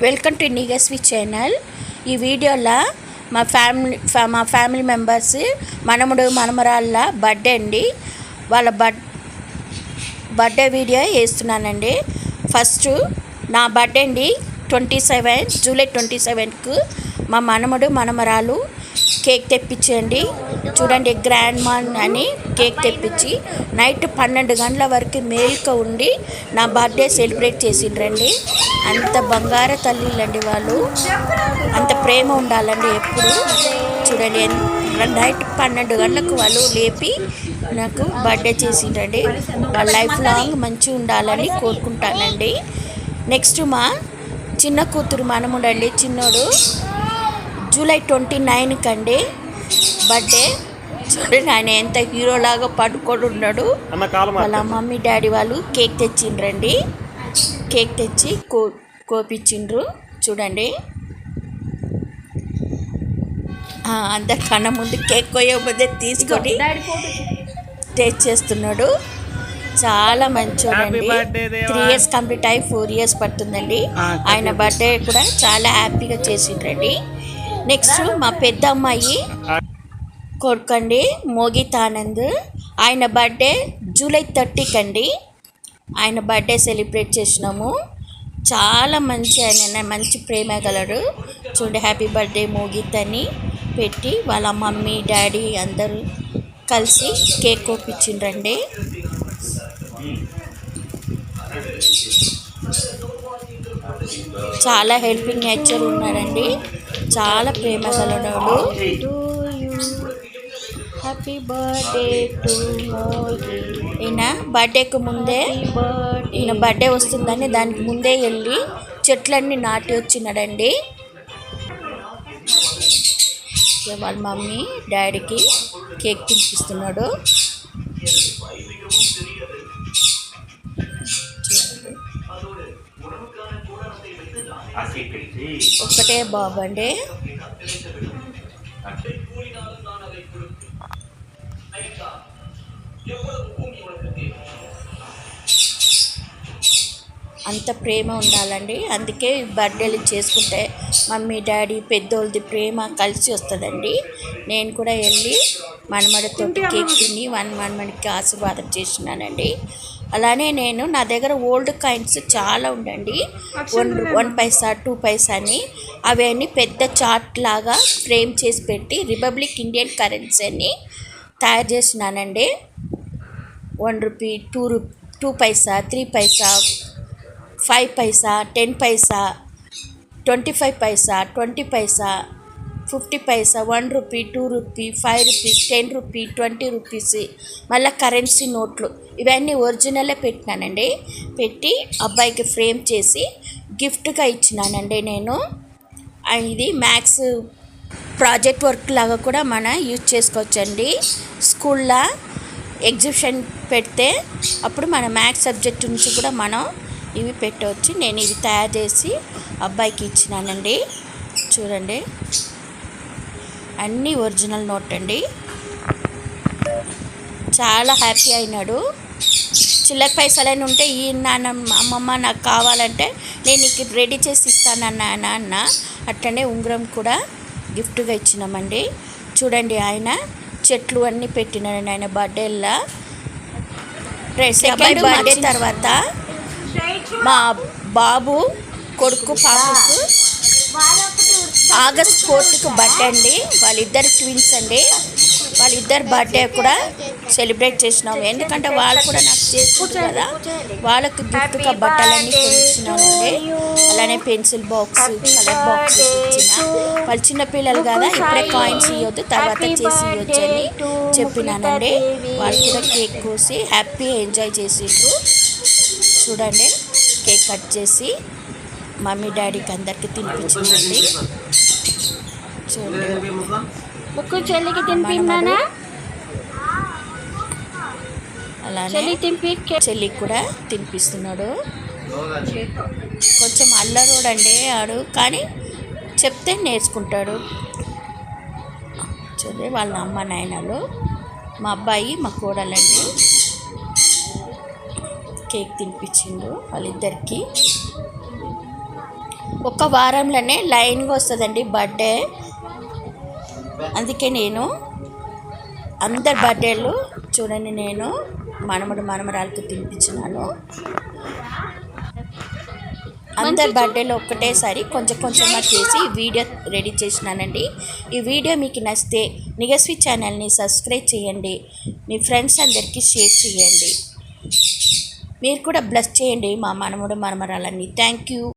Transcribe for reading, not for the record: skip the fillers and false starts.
Welcome to నీగస్వి channel. ఈ వీడియోలో మా ఫ్యామిలీ మెంబర్స్ మనముడు మనమరాళ్ళ బర్త్డే అండి. వాళ్ళ బర్త్డే వీడియో వేస్తున్నానండి. ఫస్ట్ నా బర్త్డే అండి, జూలై 27కు మా మనముడు మనమరాలు కేక్ తెప్పించండి. చూడండి, గ్రాండ్ మాన్ అని కేక్ తెప్పించి నైట్ 12 గంటల వరకు మేల్క ఉండి నా బర్త్డే సెలబ్రేట్ చేసిండ్రండి. అంత బంగారు తల్లిలండి వాళ్ళు, అంత ప్రేమ ఉండాలండి ఎప్పుడు. చూడండి, నైట్ 12 గంటలకు వాళ్ళు లేపి నాకు బర్త్డే చేసిండ్రండి. వాళ్ళ లైఫ్ లాంగ్ మంచిగా ఉండాలని కోరుకుంటానండి. నెక్స్ట్ మా చిన్న కూతురు మనముడండి, చిన్నోడు జూలై 29కి అండి బర్త్డే. చూడండి, ఆయన ఎంత హీరోలాగా పట్టుకొని ఉన్నాడు. వాళ్ళ మమ్మీ డాడీ వాళ్ళు కేక్ తెచ్చిండ్రండి. కేక్ తెచ్చి కోపించిండ్రు. చూడండి, అందరికన్నా ముందు కేక్ కోయకపోతే తీసుకొని టేస్ట్ చేస్తున్నాడు. చాలా మంచోడండి. 3 years కంప్లీట్ అయ్యి 4 years పడుతుందండి. ఆయన బర్త్డే కూడా చాలా హ్యాపీగా చేసిండ్రండి. నెక్స్ట్ మా పెద్ద అమ్మాయి కొడుకండి, మోగిత్ ఆనంద్. ఆయన బర్త్డే జూలై 30కి అండి. ఆయన బర్త్డే సెలబ్రేట్ చేసినాము. చాలా మంచి, ఆయన మంచి ప్రేమ గలడు. చూడండి, హ్యాపీ బర్త్డే మోగిత్ అని పెట్టి వాళ్ళ మమ్మీ డాడీ అందరూ కలిసి కేక్ కోపించిండ్రండి. చాలా హెల్పింగ్ నేచర్ ఉన్నాడండి. చాలా ప్రేమ గలడు. హ్యాపీ బర్త్డే టు ఈయన బర్త్డేకి ముందే, ఈయన బర్త్డే వస్తుందని దానికి ముందే వెళ్ళి చెట్లన్నీ నాటి వచ్చినాడండి. వాళ్ళ మమ్మీ డాడీకి కేక్ తినిపిస్తున్నాడు. ఒక్కటే బాబు అండి. అంత ప్రేమ ఉండాలండి. అందుకే బర్త్డేలు చేసుకుంటే మమ్మీ డాడీ పెద్దోళ్ళది ప్రేమ కలిసి వస్తుందండి. నేను కూడా వెళ్ళి మనమడితో కేక్ తిని మనమడికి ఆశీర్వాదం చేసినానండి. అలానే నేను నా దగ్గర ఓల్డ్ కాయిన్స్ చాలా ఉండండి. 1 పైసా 2 పైసా అని అవన్నీ పెద్ద చార్ట్ లాగా ఫ్రేమ్ చేసి పెట్టి రిపబ్లిక్ ఇండియన్ కరెన్సీ అని తయారు చేసినానండి. 1 రూపీ, 2 పైసా, 3 పైసా, 5 పైసా, 10 పైసా, 25 పైసా, 20 పైసా, 50 పైసా, 1 rupee, 2 rupee, 5 rupees, 10 rupee, 20 rupees, మళ్ళీ కరెన్సీ నోట్లు ఇవన్నీ ఒరిజినలే పెట్టినానండి. పెట్టి అబ్బాయికి ఫ్రేమ్ చేసి గిఫ్ట్గా ఇచ్చినానండి నేను. ఇది మ్యాథ్స్ ప్రాజెక్ట్ వర్క్ లాగా కూడా మనం యూజ్ చేసుకోవచ్చండి. స్కూల్లో ఎగ్జిబిషన్ పెడితే అప్పుడు మన మ్యాథ్స్ సబ్జెక్ట్ నుంచి కూడా మనం ఇవి పెట్టవచ్చు. నేను ఇవి తయారు చేసి అబ్బాయికి ఇచ్చినానండి. చూడండి, అన్నీ ఒరిజినల్ నోట్ అండి. చాలా హ్యాపీ అయినాడు. చిల్లర పైసలైనా ఉంటే ఈ నాన్న అమ్మమ్మ నాకు కావాలంటే నేను నీకు రెడీ చేసి ఇస్తానన్నా అన్న. అట్లనే ఉంగరం కూడా గిఫ్ట్గా ఇచ్చినామండి. చూడండి, ఆయన చెట్లు అన్నీ పెట్టినాడండి ఆయన బర్త్డేలా. సెకండ్ బర్త్డే తర్వాత మా బాబు కొడుకు పాపకు ఆగస్ట్ 4కు బర్త్డే అండి. వాళ్ళిద్దరు ట్విన్స్ అండి. వాళ్ళిద్దరు బర్త్డే కూడా సెలబ్రేట్ చేసినాము. ఎందుకంటే వాళ్ళు కూడా నాకు చేసుకుంటారు కదా, వాళ్ళకు గిఫ్ట్గా బట్టలన్నీ కొనిచ్చినానండి. అలానే పెన్సిల్ బాక్స్, కలర్ బాక్స్ ఇచ్చిన. వాళ్ళు చిన్నపిల్లలు కదా, ఇప్పుడే కాయిన్స్ ఇవ్వద్దు, తర్వాత చేసి ఇవ్వచ్చు అని చెప్పినానండి. వాళ్ళు కూడా కేక్ కోసి హ్యాపీ ఎంజాయ్ చేసిండ్రు. చూడండి, కేక్ కట్ చేసి మమ్మీ డాడీకి అందరికి తినిపించిందండి. చూడండి, చెల్లికి తినిపిన్నానా, అలానే చెల్లికి కూడా తినిపిస్తున్నాడు. కొంచెం అల్లరోడండి ఆడు, కానీ చెప్తే నేర్చుకుంటాడు. చూడండి, వాళ్ళ అమ్మ నాయనలు, మా అబ్బాయి మా కోడలండి. కేక్ తినిపించిండు వాళ్ళిద్దరికి. ఒక వారంలోనే లైన్గా వస్తుందండి బర్త్డే. అందుకే నేను అందరి బర్త్డేలు చూడండి నేను మనమరాలకు తినిపించినాను. అందరి బర్త్డేలో ఒక్కటేసారి కొంచెం కొంచెంగా చేసి వీడియో రెడీ చేసినానండి. ఈ వీడియో మీకు నచ్చితే నిగస్వి ఛానల్ని సబ్స్క్రైబ్ చేయండి, మీ ఫ్రెండ్స్ అందరికీ షేర్ చేయండి. మీరు కూడా బ్లెస్ చేయండి మా మనమరాలని. Thank you.